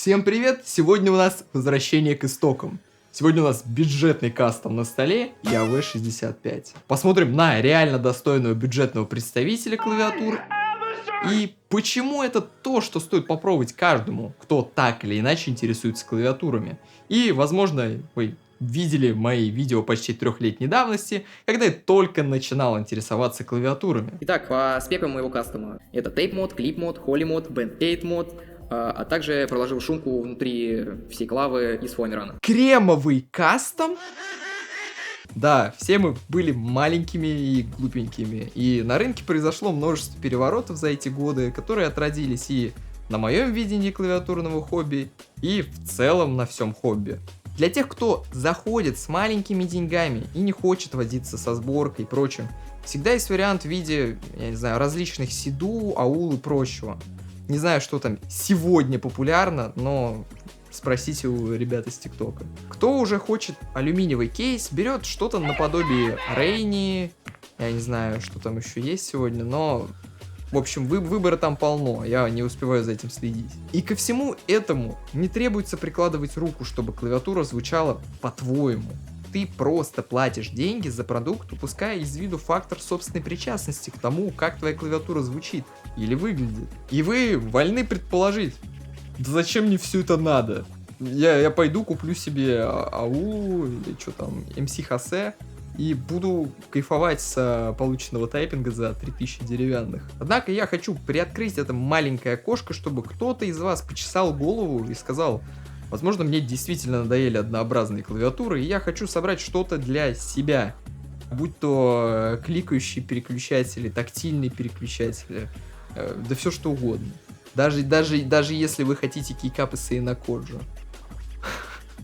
Всем привет! Сегодня у нас возвращение к истокам. Сегодня у нас бюджетный кастом на столе и AV65. Посмотрим на реально достойного бюджетного представителя клавиатур. И почему это то, что стоит попробовать каждому, кто так или иначе интересуется клавиатурами. И, возможно, вы видели мои видео почти 3-летней давности, когда я только начинал интересоваться клавиатурами. Итак, по спекам моего кастома. Это Tape мод, Clip мод, Holy мод, Band-Aid мод, а также проложил шумку внутри всей клавы из Фоамирана. Кремовый кастом? Да, все мы были маленькими и глупенькими, и на рынке произошло множество переворотов за эти годы, которые отразились и на моем видении клавиатурного хобби, и в целом на всем хобби. Для тех, кто заходит с маленькими деньгами и не хочет водиться со сборкой и прочим, всегда есть вариант в виде, я не знаю, различных Сиду, аул и прочего. Не знаю, что там сегодня популярно, но спросите у ребят из ТикТока. Кто уже хочет алюминиевый кейс, берет что-то наподобие Рейни, я не знаю, что там еще есть сегодня, но, в общем, выбора там полно, я не успеваю за этим следить. И ко всему этому не требуется прикладывать руку, чтобы клавиатура звучала по-твоему. Ты просто платишь деньги за продукт, упуская из виду фактор собственной причастности к тому, как твоя клавиатура звучит или выглядит. И вы вольны предположить, да зачем мне все это надо? Я пойду куплю себе АУ или что там, MC Хосе и буду кайфовать с полученного тайпинга за 3000 деревянных. Однако я хочу приоткрыть это маленькое окошко, чтобы кто-то из вас почесал голову и сказал: возможно, мне действительно надоели однообразные клавиатуры, и я хочу собрать что-то для себя. Будь то кликающие переключатели, тактильные переключатели, да все что угодно. Даже если вы хотите кейкапы на Коджо.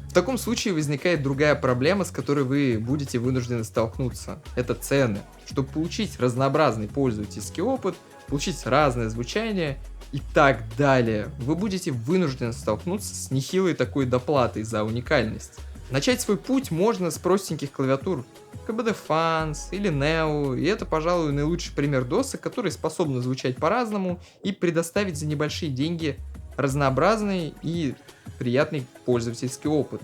В таком случае возникает другая проблема, с которой вы будете вынуждены столкнуться. Это цены. Чтобы получить разнообразный пользовательский опыт, получить разное звучание и так далее, вы будете вынуждены столкнуться с нехилой такой доплатой за уникальность. Начать свой путь можно с простеньких клавиатур КБД Fans или Neo, и это, пожалуй, наилучший пример досок, которые способны звучать по-разному и предоставить за небольшие деньги разнообразный и приятный пользовательский опыт.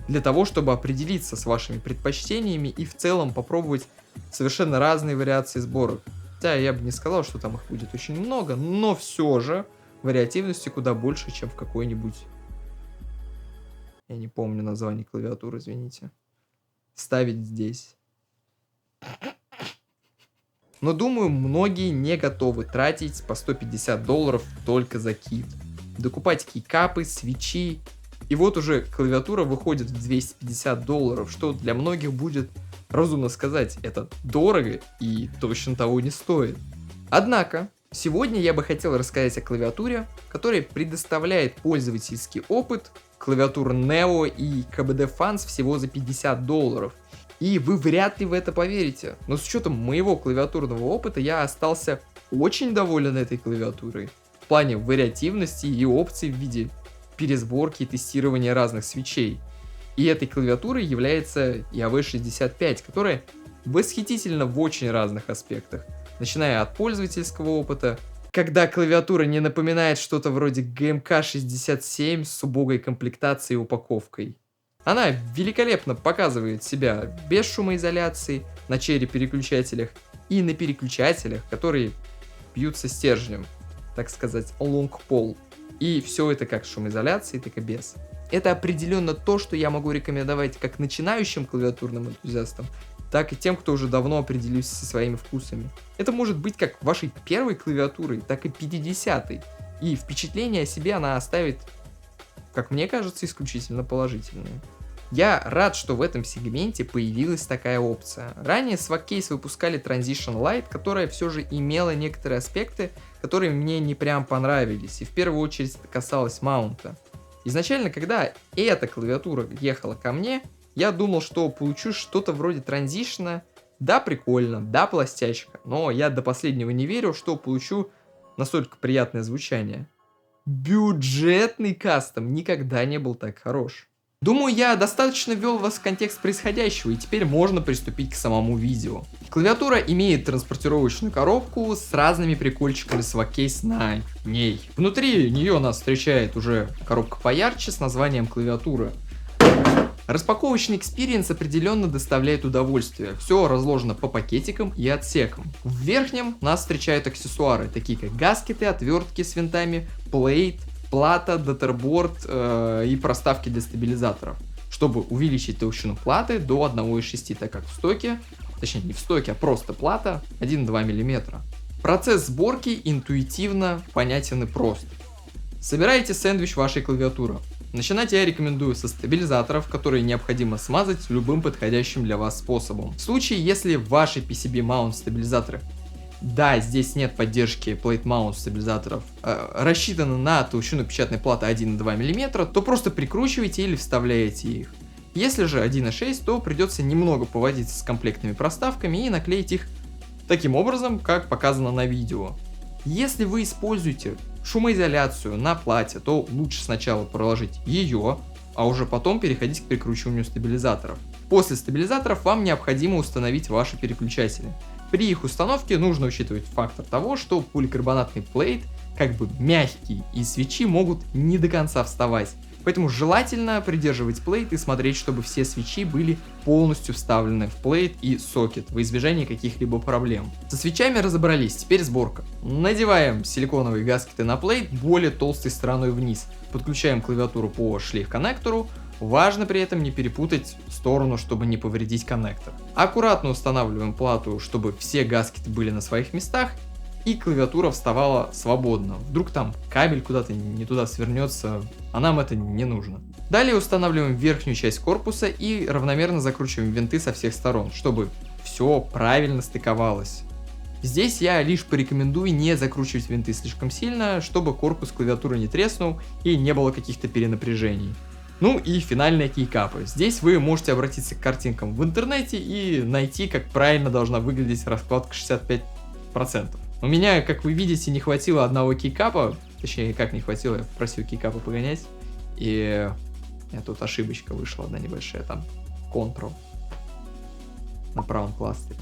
Для того, чтобы определиться с вашими предпочтениями и в целом попробовать совершенно разные вариации сборок. Да, я бы не сказал, что там их будет очень много, но все же вариативности куда больше, чем в какой-нибудь... Я не помню название клавиатуры, извините. Ставить здесь. Но думаю, многие не готовы тратить по $150 только за кит. Докупать кейкапы, свечи. И вот уже клавиатура выходит в $250, что для многих будет, разумно сказать, это дорого и точно того не стоит. Однако, сегодня я бы хотел рассказать о клавиатуре, которая предоставляет пользовательский опыт клавиатур Neo и KBD Fans всего за $50. И вы вряд ли в это поверите, но с учетом моего клавиатурного опыта я остался очень доволен этой клавиатурой в плане вариативности и опций в виде пересборки и тестирования разных свечей. И этой клавиатурой является и AV65, которая восхитительна в очень разных аспектах, начиная от пользовательского опыта, когда клавиатура не напоминает что-то вроде GMK67 с убогой комплектацией и упаковкой. Она великолепно показывает себя без шумоизоляции на черри-переключателях и на переключателях, которые бьются стержнем, так сказать, long pole. И все это как с шумоизоляцией, так и без. Это определенно то, что я могу рекомендовать как начинающим клавиатурным энтузиастам, так и тем, кто уже давно определился со своими вкусами. Это может быть как вашей первой клавиатурой, так и 50-й. И впечатление о себе она оставит, как мне кажется, исключительно положительные. Я рад, что в этом сегменте появилась такая опция. Ранее Swagcase выпускали Transition Lite, которая все же имела некоторые аспекты, которые мне не прям понравились, и в первую очередь это касалось маунта. Изначально, когда эта клавиатура ехала ко мне, я думал, что получу что-то вроде транзишна. Да, прикольно, да, пластячка, но я до последнего не верил, что получу настолько приятное звучание. Бюджетный кастом никогда не был так хорош. Думаю, я достаточно ввел вас в контекст происходящего, и теперь можно приступить к самому видео. Клавиатура имеет транспортировочную коробку с разными прикольчиками свак-кейс на ней. Внутри нее нас встречает уже коробка поярче с названием клавиатура. Распаковочный экспириенс определенно доставляет удовольствие. Все разложено по пакетикам и отсекам. В верхнем нас встречают аксессуары, такие как гаскеты, отвертки с винтами, плейт, плата, даттерборд и проставки для стабилизаторов, чтобы увеличить толщину платы до 1,6, так как в стоке, точнее не в стоке, а просто плата 1,2 мм. Процесс сборки интуитивно понятен и прост. Собираете сэндвич вашей клавиатуры. Начинать я рекомендую со стабилизаторов, которые необходимо смазать любым подходящим для вас способом. В случае, если в вашей PCB Mount стабилизаторы, да, здесь нет поддержки Plate Mount стабилизаторов, рассчитаны на толщину печатной платы 1,2 мм, то просто прикручивайте или вставляете их. Если же 1,6, то придется немного поводиться с комплектными проставками и наклеить их таким образом, как показано на видео. Если вы используете шумоизоляцию на плате, то лучше сначала проложить ее, а уже потом переходить к прикручиванию стабилизаторов. После стабилизаторов вам необходимо установить ваши переключатели. При их установке нужно учитывать фактор того, что поликарбонатный плейт как бы мягкий, и свечи могут не до конца вставать. Поэтому желательно придерживать плейт и смотреть, чтобы все свечи были полностью вставлены в плейт и сокет, во избежание каких-либо проблем. Со свечами разобрались, теперь сборка. Надеваем силиконовые гаскеты на плейт более толстой стороной вниз. Подключаем клавиатуру по шлейф-коннектору. Важно при этом не перепутать сторону, чтобы не повредить коннектор. Аккуратно устанавливаем плату, чтобы все гаскеты были на своих местах, и клавиатура вставала свободно. Вдруг там кабель куда-то не туда свернется, а нам это не нужно. Далее устанавливаем верхнюю часть корпуса и равномерно закручиваем винты со всех сторон, чтобы все правильно стыковалось. Здесь я лишь порекомендую не закручивать винты слишком сильно, чтобы корпус клавиатуры не треснул и не было каких-то перенапряжений. Ну и финальные кейкапы. Здесь вы можете обратиться к картинкам в интернете и найти, как правильно должна выглядеть раскладка 65%. У меня, как вы видите, не хватило одного кейкапа, точнее, как не хватило, я просил кейкапа погонять, и тут ошибочка вышла одна небольшая, там, Ctrl на правом кластере.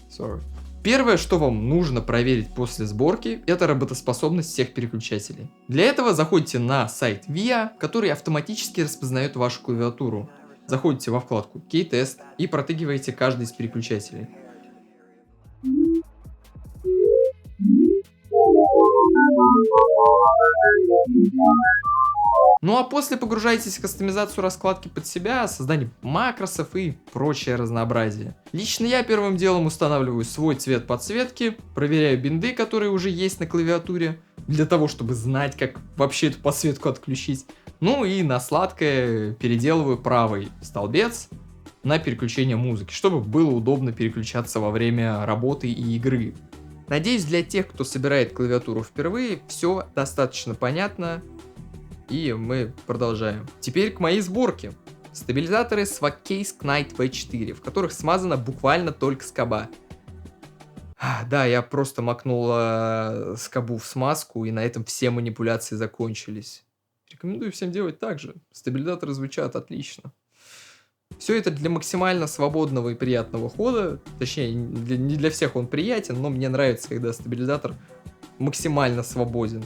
Sorry. Первое, что вам нужно проверить после сборки, это работоспособность всех переключателей. Для этого заходите на сайт VIA, который автоматически распознает вашу клавиатуру. Заходите во вкладку Keytest и протыкиваете каждый из переключателей. Ну а после погружаетесь в кастомизацию раскладки под себя, создание макросов и прочее разнообразие. Лично я первым делом устанавливаю свой цвет подсветки, проверяю бинды, которые уже есть на клавиатуре, для того, чтобы знать, как вообще эту подсветку отключить. Ну и на сладкое переделываю правый столбец на переключение музыки, чтобы было удобно переключаться во время работы и игры. Надеюсь, для тех, кто собирает клавиатуру впервые, все достаточно понятно. И мы продолжаем. Теперь к моей сборке. Стабилизаторы Swagcase Knight V4, в которых смазана буквально только скоба. Да, я просто макнул скобу в смазку, и на этом все манипуляции закончились. Рекомендую всем делать так же. Стабилизаторы звучат отлично. Все это для максимально свободного и приятного хода. Точнее, не для всех он приятен, но мне нравится, когда стабилизатор максимально свободен.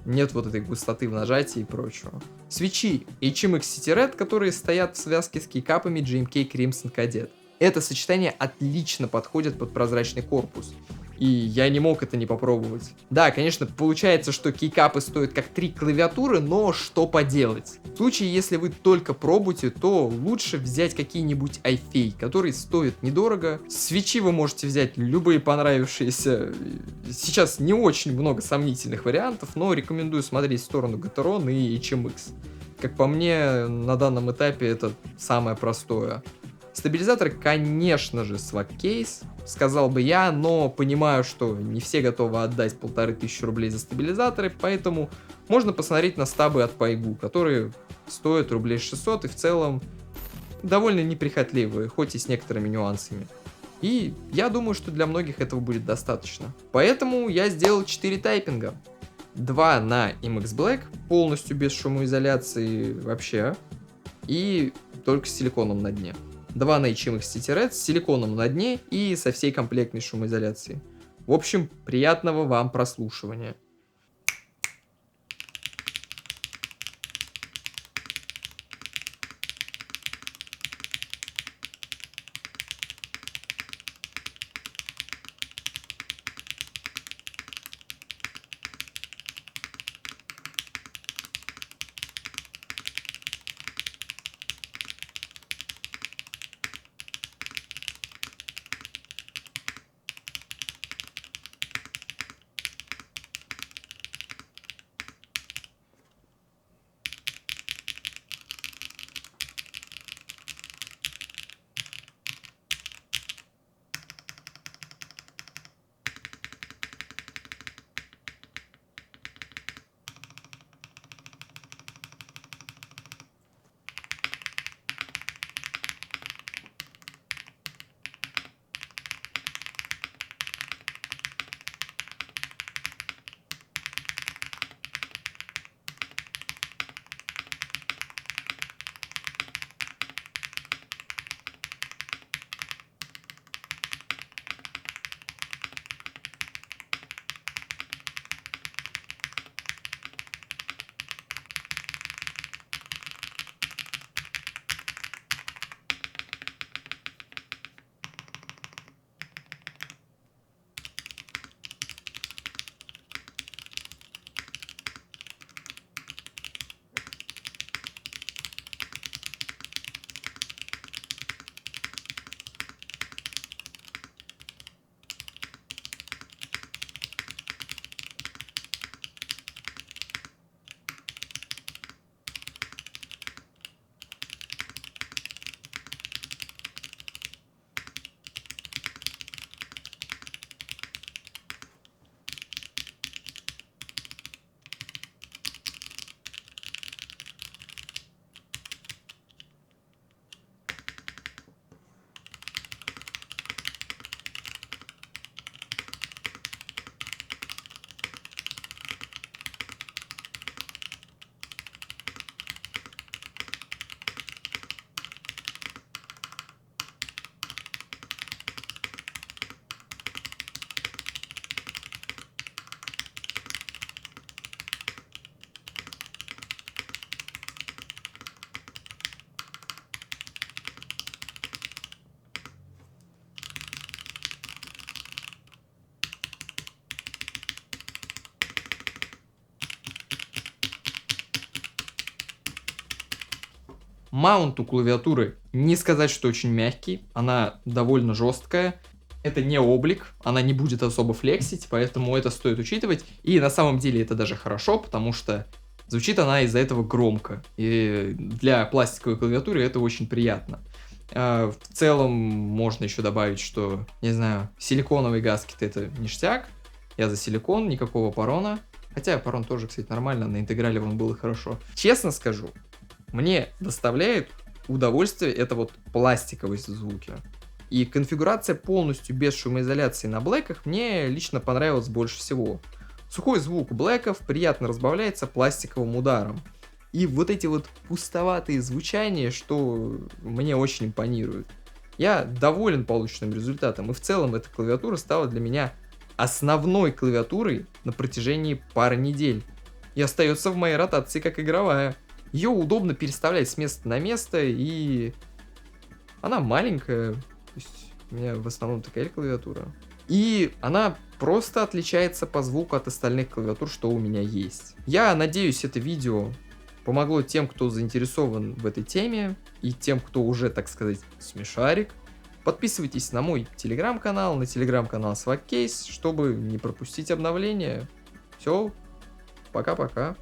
Нет вот этой густоты в нажатии и прочего. Свечи HMX City Red, которые стоят в связке с кейкапами GMK Crimson Cadet. Это сочетание отлично подходит под прозрачный корпус. И я не мог это не попробовать. Да, конечно, получается, что кейкапы стоят как 3 клавиатуры, но что поделать. В случае, если вы только пробуете, то лучше взять какие-нибудь iFei, которые стоят недорого. Свечи вы можете взять любые понравившиеся. Сейчас не очень много сомнительных вариантов, но рекомендую смотреть в сторону Gateron и HMX. Как по мне, на данном этапе это самое простое. Стабилизатор, конечно же, Swagcase, сказал бы я, но понимаю, что не все готовы отдать 1500 рублей за стабилизаторы, поэтому можно посмотреть на стабы от Paigu, которые стоят рублей 600 и в целом довольно неприхотливые, хоть и с некоторыми нюансами. И я думаю, что для многих этого будет достаточно. Поэтому я сделал 4 тайпинга. 2 на MX Black, полностью без шумоизоляции вообще. и только с силиконом на дне. 2 HMX Red с силиконом на дне и со всей комплектной шумоизоляцией. В общем, приятного вам прослушивания. Маунт у клавиатуры не сказать, что очень мягкий, она довольно жесткая. Это не облик, она не будет особо флексить, поэтому это стоит учитывать. И на самом деле это даже хорошо, потому что звучит она из-за этого громко. И для пластиковой клавиатуры это очень приятно. В целом можно еще добавить, что, не знаю, силиконовый гаскет это ништяк. Я за силикон, никакого порона. Хотя порон тоже, кстати, нормально, на интеграле он был и хорошо. Честно скажу, мне доставляет удовольствие это вот пластиковые звуки. И конфигурация полностью без шумоизоляции на блэках мне лично понравилась больше всего. Сухой звук блэков приятно разбавляется пластиковым ударом. И вот эти вот пустоватые звучания, что мне очень импонирует. Я доволен полученным результатом, и в целом эта клавиатура стала для меня основной клавиатурой на протяжении пары недель. И остается в моей ротации как игровая. Ее удобно переставлять с места на место, и она маленькая. То есть у меня в основном такая клавиатура. И она просто отличается по звуку от остальных клавиатур, что у меня есть. Я надеюсь, это видео помогло тем, кто заинтересован в этой теме, и тем, кто уже, так сказать, смешарик. Подписывайтесь на мой телеграм-канал, на телеграм-канал Swagcase, чтобы не пропустить обновления. Все, пока-пока.